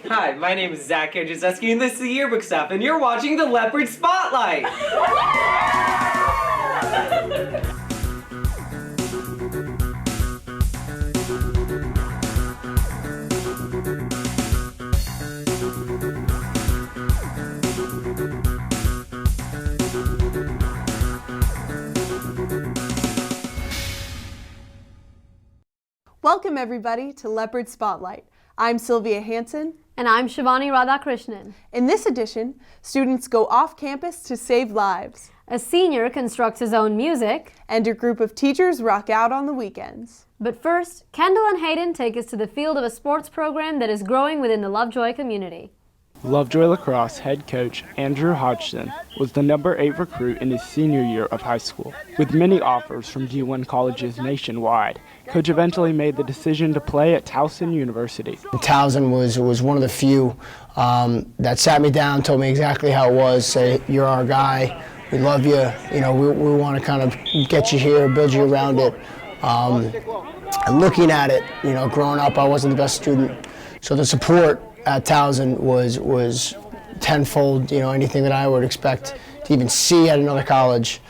Hi, my name is Zach Andrzejewski, and this is the Yearbook Stuff, and you're watching the Leopard Spotlight! Welcome everybody to Leopard Spotlight. I'm Sylvia Hansen. And I'm Shivani Radhakrishnan. In this edition, students go off campus to save lives. A senior constructs his own music. And a group of teachers rock out on the weekends. But first, Kendall and Hayden take us to the field of a sports program that is growing within the Lovejoy community. Lovejoy lacrosse head coach Andrew Hodgson was the number 8 recruit in his senior year of high school. With many offers from D1 colleges nationwide, Coach eventually made the decision to play at Towson University. Towson was one of the few that sat me down, told me exactly how it was, say, you're our guy, we love you, we want to kind of get you here, build you around it. And looking at it, growing up, I wasn't the best student, so the support at Towson was tenfold, anything that I would expect to even see at another college.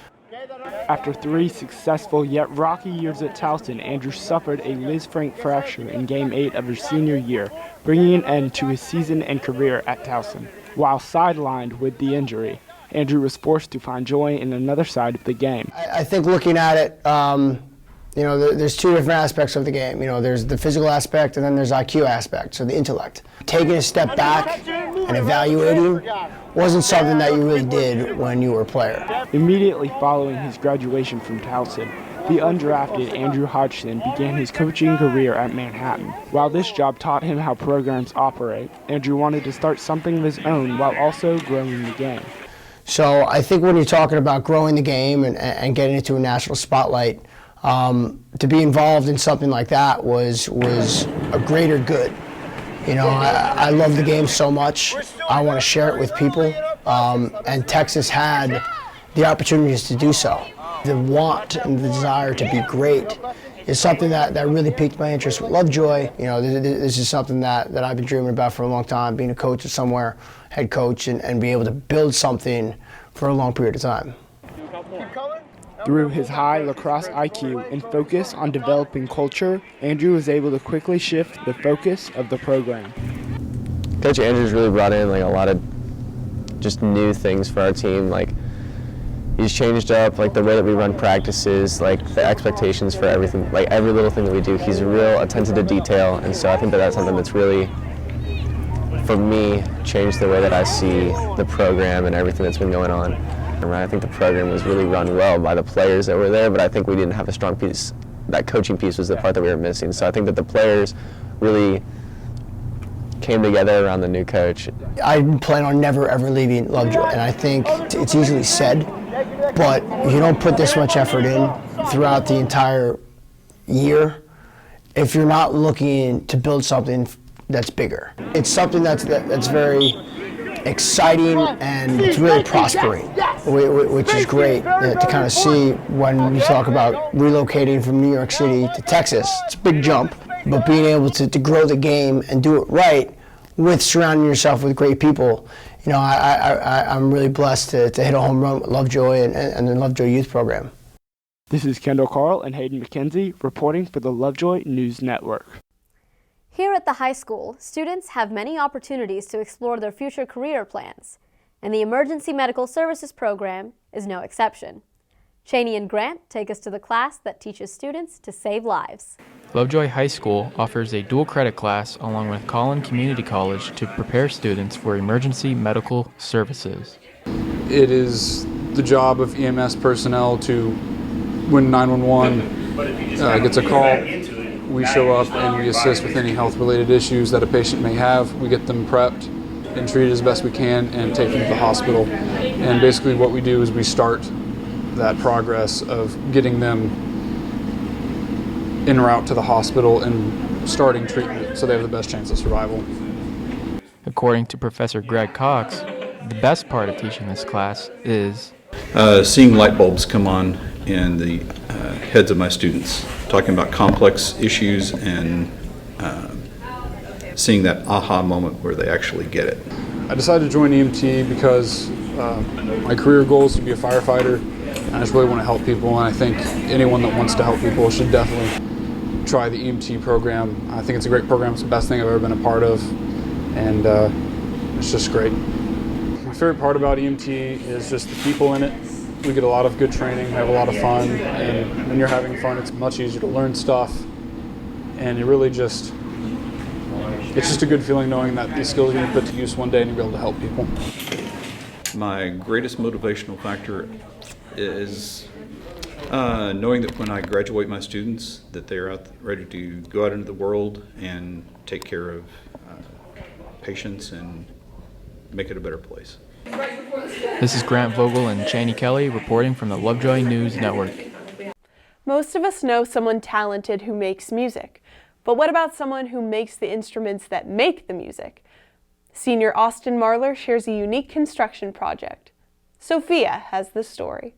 After 3 successful yet rocky years at Towson, Andrew suffered a Liz Frank fracture in Game 8 of his senior year, bringing an end to his season and career at Towson. While sidelined with the injury, Andrew was forced to find joy in another side of the game. I think looking at it, there's 2 different aspects of the game. There's the physical aspect and then there's IQ aspect, so the intellect. Taking a step back and evaluating wasn't something that you really did when you were a player. Immediately following his graduation from Towson, the undrafted Andrew Hodgson began his coaching career at Manhattan. While this job taught him how programs operate, Andrew wanted to start something of his own while also growing the game. So I think when you're talking about growing the game and getting it to a national spotlight, to be involved in something like that was a greater good. I love the game so much. I want to share it with people, and Texas had the opportunities to do so. The want and the desire to be great is something that really piqued my interest with Lovejoy. This is something that I've been dreaming about for a long time, being a coach at somewhere, head coach, and be able to build something for a long period of time. Through his high lacrosse IQ and focus on developing culture, Andrew was able to quickly shift the focus of the program. Coach Andrew's really brought in a lot of just new things for our team. He's changed up the way that we run practices, the expectations for everything, every little thing that we do. He's real attentive to detail, and so I think that's something that's really, for me, changed the way that I see the program and everything that's been going on. I think the program was really run well by the players that were there, but I think we didn't have a strong piece. That coaching piece was the part that we were missing. So I think that the players really came together around the new coach. I plan on never ever leaving Lovejoy, and I think it's easily said, but you don't put this much effort in throughout the entire year if you're not looking to build something that's bigger. It's something that's very exciting and it's really prospering, which is great to kind of see when you talk about relocating from New York City to Texas. It's a big jump, but being able to grow the game and do it right with surrounding yourself with great people, I'm really blessed to hit a home run with Lovejoy and the Lovejoy Youth Program. This is Kendall Carl and Hayden McKenzie reporting for the Lovejoy News Network. Here at the high school, students have many opportunities to explore their future career plans, and the Emergency Medical Services program is no exception. Cheney and Grant take us to the class that teaches students to save lives. Lovejoy High School offers a dual credit class along with Collin Community College to prepare students for emergency medical services. It is the job of EMS personnel to, when 911 gets a call, we show up and we assist with any health-related issues that a patient may have. We get them prepped and treated as best we can and take them to the hospital. And basically what we do is we start that progress of getting them en route to the hospital and starting treatment so they have the best chance of survival. According to Professor Greg Cox, the best part of teaching this class is seeing light bulbs come on in the heads of my students, talking about complex issues and seeing that aha moment where they actually get it. I decided to join EMT because my career goal is to be a firefighter, and I just really want to help people, and I think anyone that wants to help people should definitely try the EMT program. I think it's a great program. It's the best thing I've ever been a part of, and it's just great. My favorite part about EMT is just the people in it. We get a lot of good training, have a lot of fun, and when you're having fun, it's much easier to learn stuff, and it's just a good feeling knowing that these skills are going to be put to use one day and you'll be able to help people. My greatest motivational factor is knowing that when I graduate my students, that they're out ready to go out into the world and take care of patients and make it a better place. This is Grant Vogel and Cheney Kelly reporting from the Lovejoy News Network. Most of us know someone talented who makes music, but what about someone who makes the instruments that make the music? Senior Austin Marler shares a unique construction project. Sophia has the story.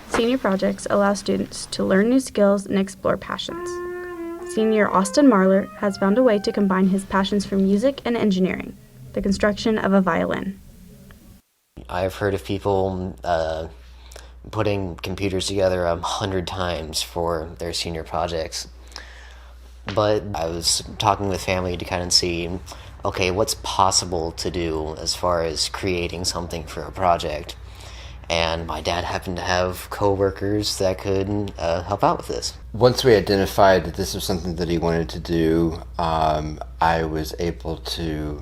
Senior projects allow students to learn new skills and explore passions. Senior Austin Marler has found a way to combine his passions for music and engineering, the construction of a violin. I've heard of people putting computers together 100 times for their senior projects. But I was talking with family to kind of see, okay, what's possible to do as far as creating something for a project. And my dad happened to have co-workers that could help out with this. Once we identified that this was something that he wanted to do, I was able to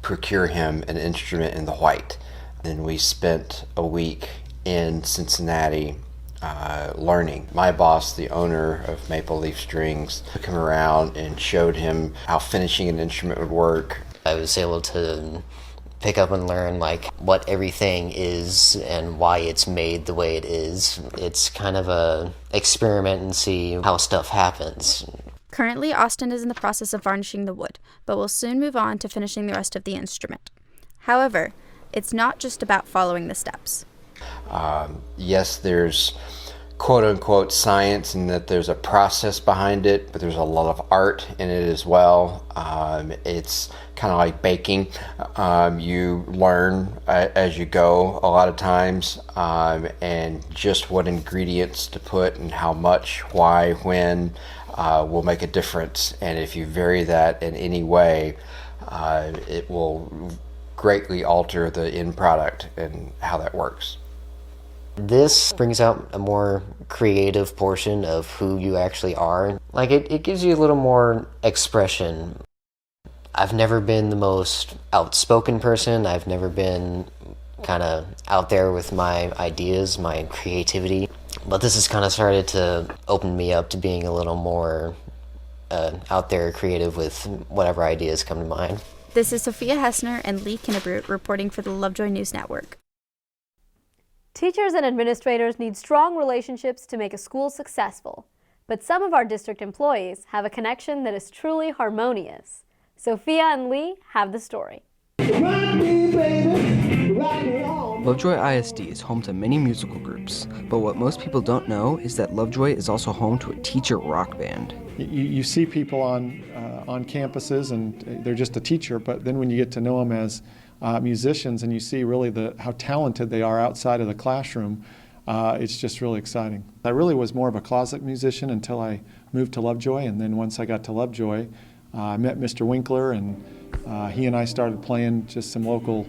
procure him an instrument in the white. Then we spent a week in Cincinnati learning. My boss, the owner of Maple Leaf Strings, took him around and showed him how finishing an instrument would work. I was able to pick up and learn like what everything is and why it's made the way it is. It's kind of a experiment and see how stuff happens. Currently, Austin is in the process of varnishing the wood, but will soon move on to finishing the rest of the instrument. However, it's not just about following the steps. Yes, there's quote-unquote science and that there's a process behind it, but there's a lot of art in it as well. It's kind of like baking. You learn as you go a lot of times, and just what ingredients to put and how much, why, when will make a difference. And if you vary that in any way, it will greatly alter the end product and how that works. This brings out a more creative portion of who you actually are. Like it gives you a little more expression. I've never been the most outspoken person. I've never been kind of out there with my ideas, my creativity. But this has kind of started to open me up to being a little more out there creative with whatever ideas come to mind. This is Sophia Hessner and Lee Kinnebrute reporting for the Lovejoy News Network. Teachers and administrators need strong relationships to make a school successful, but some of our district employees have a connection that is truly harmonious. Sophia and Lee have the story. Lovejoy ISD is home to many musical groups, but what most people don't know is that Lovejoy is also home to a teacher rock band. You see people on campuses and they're just a teacher, but then when you get to know them as musicians and you see really how talented they are outside of the classroom, it's just really exciting. I really was more of a closet musician until I moved to Lovejoy, and then once I got to Lovejoy, I met Mr. Winkler, and he and I started playing just some local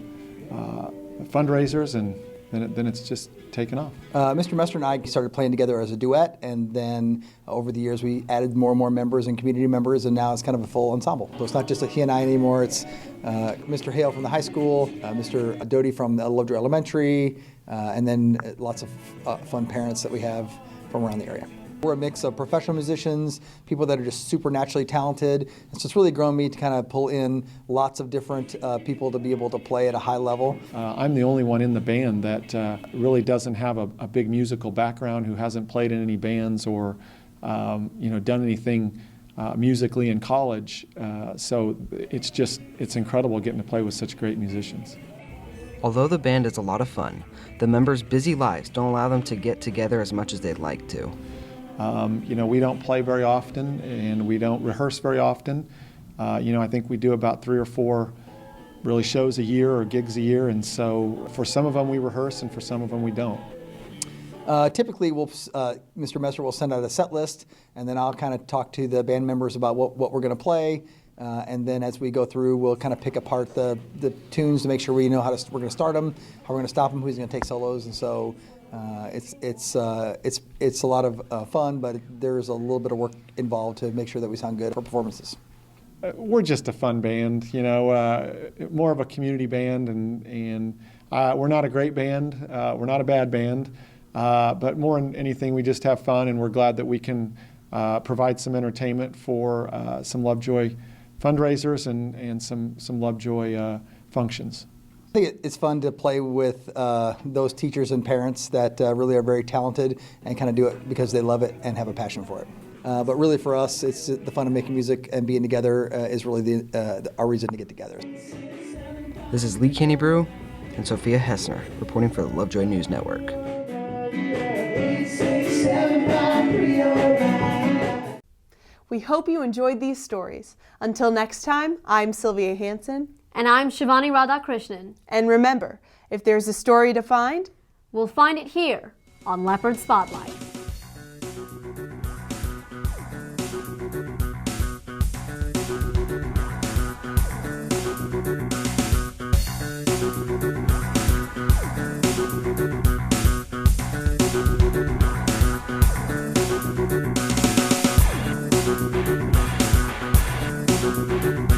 fundraisers, and then it's just taken off. Mr. Mester and I started playing together as a duet, and then over the years we added more and more members and community members, and now it's kind of a full ensemble. So it's not just he and I anymore, it's Mr. Hale from the high school, Mr. Doty from Lovejoy Elementary, and then lots of fun parents that we have from around the area. We're a mix of professional musicians, people that are just supernaturally talented. And so it's really grown me to kind of pull in lots of different people to be able to play at a high level. I'm the only one in the band that really doesn't have a big musical background, who hasn't played in any bands or done anything musically in college. So it's incredible getting to play with such great musicians. Although the band is a lot of fun, the members' busy lives don't allow them to get together as much as they'd like to. We don't play very often and we don't rehearse very often. I think we do about 3 or 4 really shows a year or gigs a year, and so for some of them we rehearse and for some of them we don't. Typically, Mr. Messer will send out a set list, and then I'll kind of talk to the band members about what we're going to play, and then as we go through, we'll kind of pick apart the tunes to make sure we know we're going to start them, how we're going to stop them, who's going to take solos, and so it's a lot of fun, but there's a little bit of work involved to make sure that we sound good for performances. We're just a fun band, more of a community band, and we're not a great band, we're not a bad band, but more than anything, we just have fun, and we're glad that we can provide some entertainment for some Lovejoy fundraisers and some Lovejoy functions. I think it's fun to play with those teachers and parents that really are very talented and kind of do it because they love it and have a passion for it. But really for us, it's the fun of making music and being together is really our reason to get together. This is Lee Kennebrew and Sophia Hessner reporting for the Lovejoy News Network. We hope you enjoyed these stories. Until next time, I'm Sylvia Hansen. And I'm Shivani Radhakrishnan. And remember, if there's a story to find, we'll find it here on Leopard Spotlight. Thank you.